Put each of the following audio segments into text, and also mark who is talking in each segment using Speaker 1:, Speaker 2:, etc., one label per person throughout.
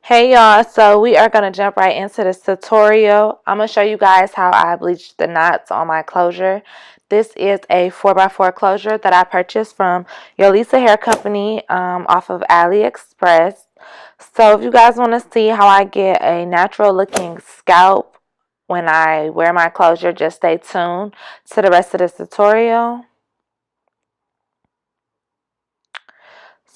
Speaker 1: Hey y'all, so we are going to jump right into this tutorial. I'm going to show you guys how I bleach the knots on my closure. This is a 4x4 closure that I purchased from Yolissa Hair Company off of Aliexpress. So if you guys want to see how I get a natural looking scalp when I wear my closure, just stay tuned to the rest of this tutorial.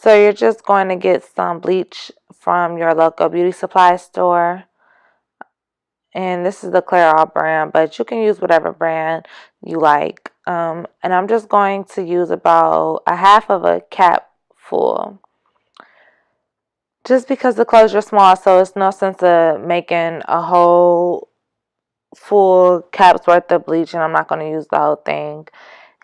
Speaker 1: So you're just going to get some bleach from your local beauty supply store. And this is the Clairol brand, but you can use whatever brand you like. And I'm just going to use about a half of a cap full. Just because the closure is small, so it's no sense of making a whole full cap's worth of bleach, and I'm not going to use the whole thing.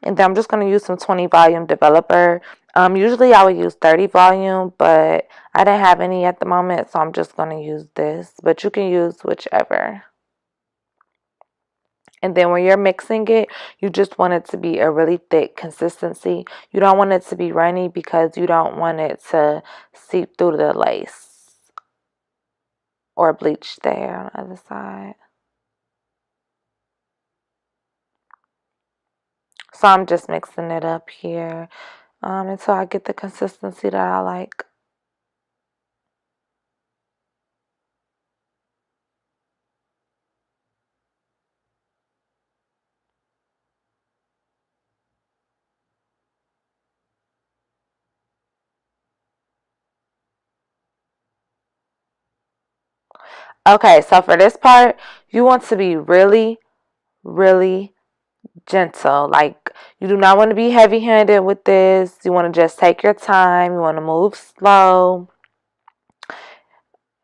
Speaker 1: And then I'm just going to use some 20 volume developer. Usually I would use 30 volume, but I didn't have any at the moment, so I'm just going to use this. But you can use whichever. And then when you're mixing it, you just want it to be a really thick consistency. You don't want it to be runny because you don't want it to seep through the lace or bleach the hair on the other side. So I'm just mixing it up here until I get the consistency that I like. Okay, so for this part, you want to be really, really gentle. Like, you do not want to be heavy-handed with this. You want to just take your time. You want to move slow.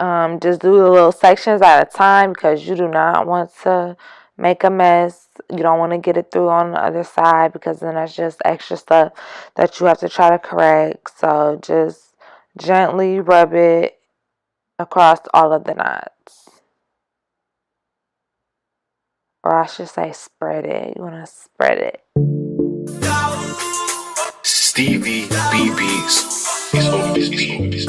Speaker 1: Just do the little sections at a time because you do not want to make a mess. You don't want to get it through on the other side because then that's just extra stuff that you have to try to correct. So just gently rub it across all of the knots. Or I should say spread it. You want to spread it.
Speaker 2: Stevie BB's is on this beat.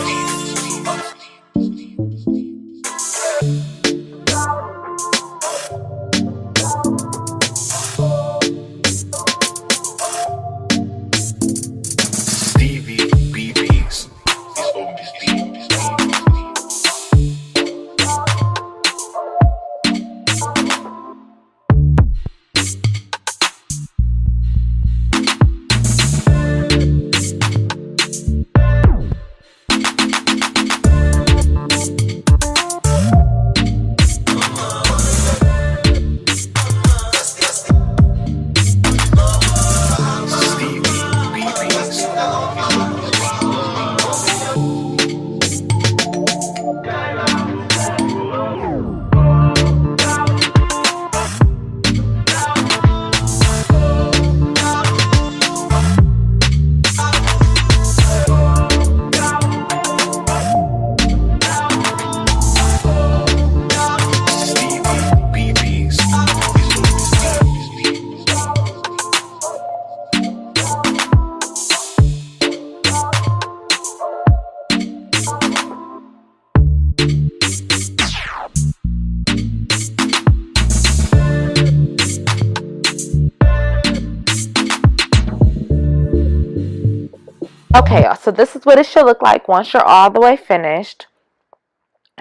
Speaker 2: Stevie BB's is on this beat.
Speaker 1: Okay, y'all, so this is what it should look like once you're all the way finished.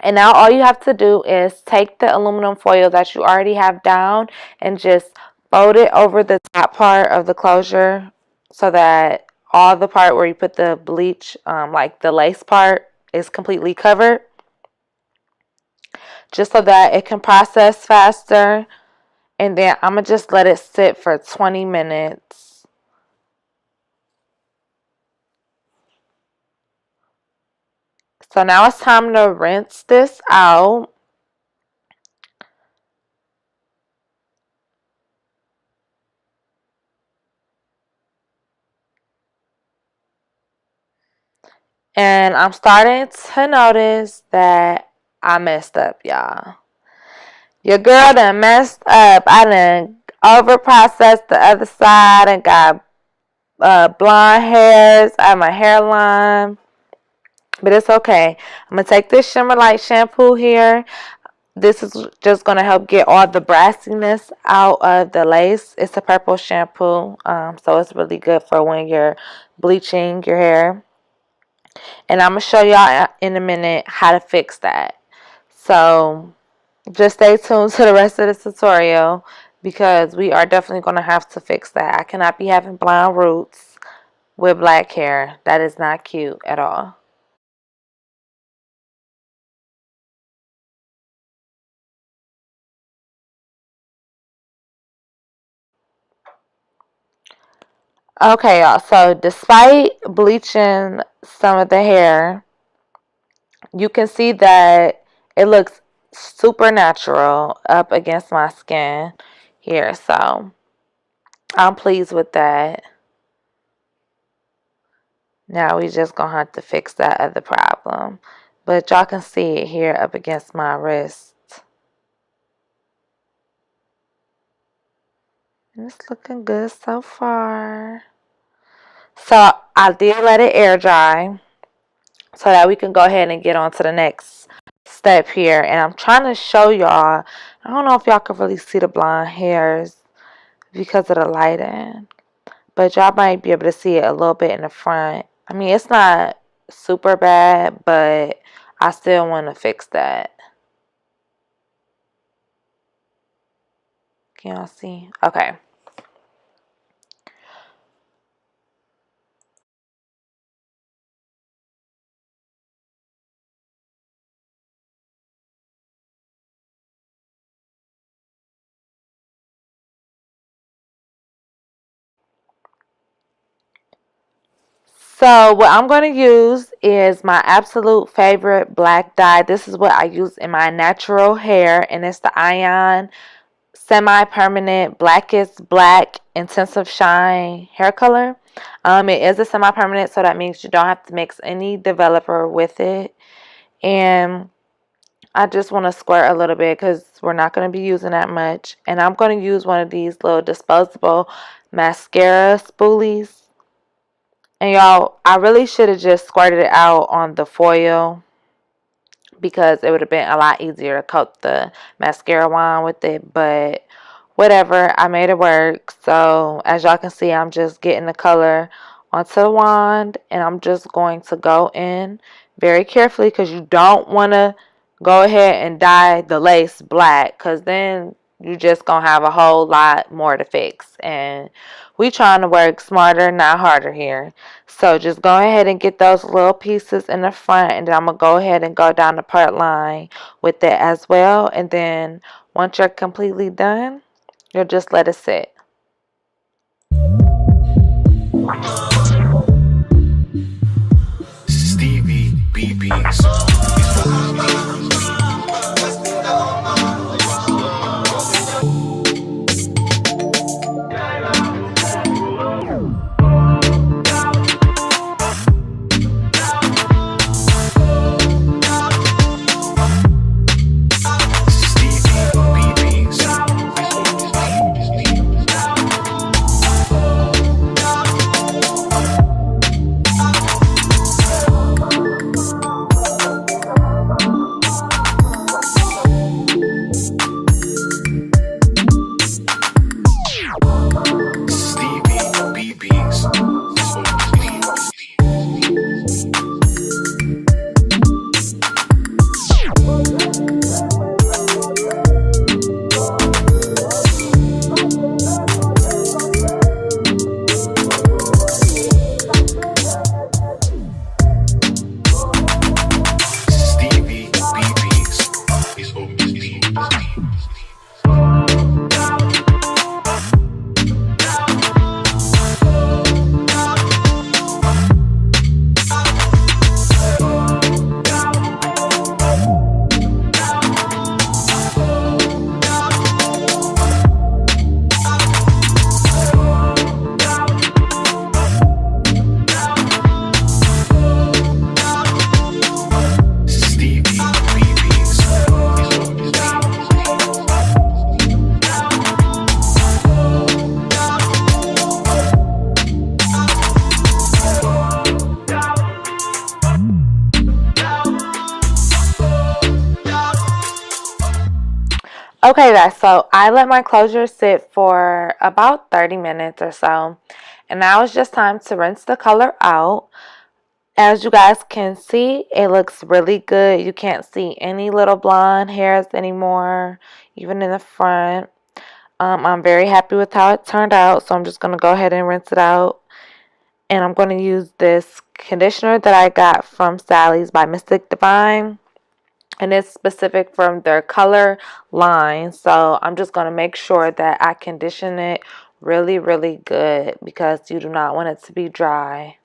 Speaker 1: And now all you have to do is take the aluminum foil that you already have down and just fold it over the top part of the closure so that all the part where you put the bleach, like the lace part, is completely covered. Just so that it can process faster. And then I'm going to just let it sit for 20 minutes. So now it's time to rinse this out. And I'm starting to notice that I messed up, y'all. Your girl done messed up. I done over processed the other side and got blonde hairs at my hairline. but it's okay. I'm going to take this Shimmer Light shampoo here. This is just going to help get all the brassiness out of the lace. It's a purple shampoo, so it's really good for when you're bleaching your hair. And I'm going to show y'all in a minute how to fix that. So just stay tuned to the rest of this tutorial because we are definitely going to have to fix that. I cannot be having blonde roots with black hair. That is not cute at all. Okay, y'all. So despite bleaching some of the hair, you can see that it looks super natural up against my skin here. So I'm pleased with that. Now we just gonna have to fix that other problem. But y'all can see it here up against my wrist. And it's looking good so far. So I did let it air dry so that we can go ahead and get on to the next step here. And I'm trying to show y'all. I don't know if y'all can really see the blonde hairs because of the lighting. But y'all might be able to see it a little bit in the front. I mean, it's not super bad, but I still want to fix that. Can y'all see? Okay. So what I'm going to use is my absolute favorite black dye. This is what I use in my natural hair, and it's the Ion Semi-Permanent Blackest Black Intensive Shine hair color. It is a semi-permanent, so that means you don't have to mix any developer with it. And I just want to squirt a little bit because we're not going to be using that much. And I'm going to use one of these little disposable mascara spoolies. And y'all, I really should have just squirted it out on the foil because it would have been a lot easier to coat the mascara wand with it. But whatever, I made it work. So as y'all can see, I'm just getting the color onto the wand. And I'm just going to go in very carefully because you don't want to go ahead and dye the lace black because then you just gonna have a whole lot more to fix. And we trying to work smarter, not harder here. So just go ahead and get those little pieces in the front, and then I'm gonna go ahead and go down the part line with it as well. And then once you're completely done, you'll just let it sit.
Speaker 2: Stevie BBs.
Speaker 1: Okay guys, so I let my closure sit for about 30 minutes or so, and now it's just time to rinse the color out. As you guys can see, it looks really good. You can't see any little blonde hairs anymore, even in the front. I'm very happy with how it turned out, so I'm just going to go ahead and rinse it out. And I'm going to use this conditioner that I got from Sally's by Mystic Divine. And it's specific from their color line. So I'm just going to make sure that I condition it really, really good because you do not want it to be dry.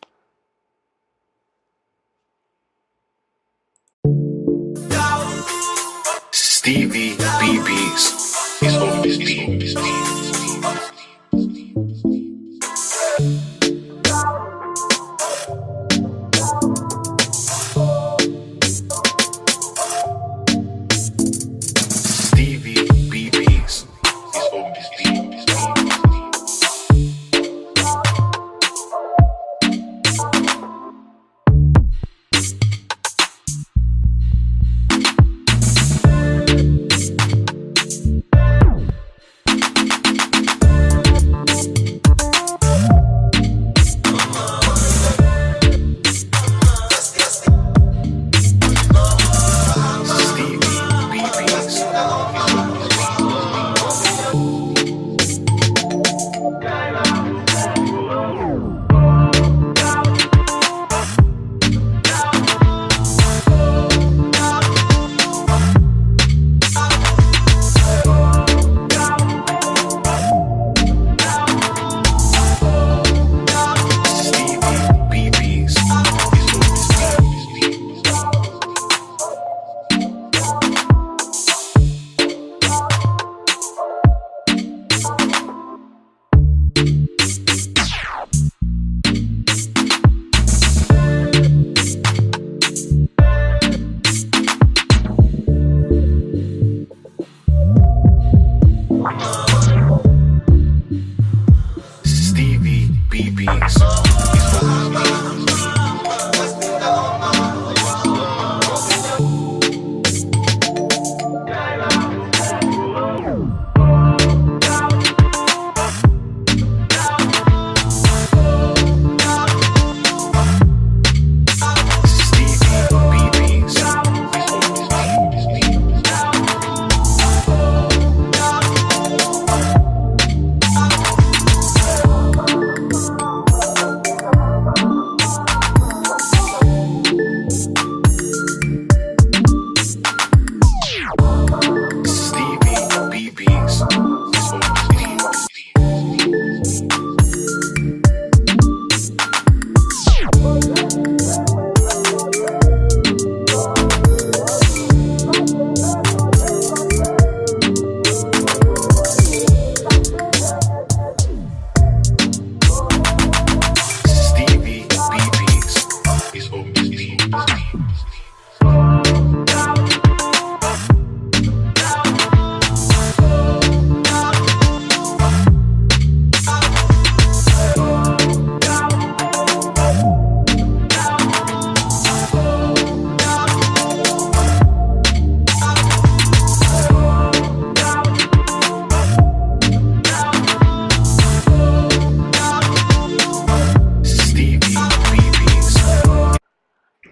Speaker 2: Stevie BB's. He's on this beat. Stevie BB's. He's on this beat.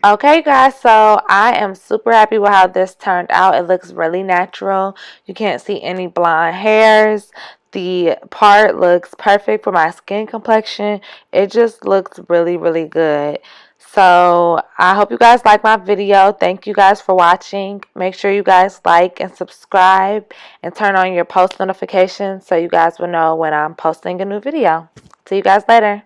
Speaker 1: Okay guys, so I am super happy with how this turned out. It looks really natural. You can't see any blonde hairs. The part looks perfect for my skin complexion. It just looks really, really good. So I hope you guys like my video. Thank you guys for watching. Make sure you guys like and subscribe and turn on your post notifications so you guys will know when I'm posting a new video. See you guys later.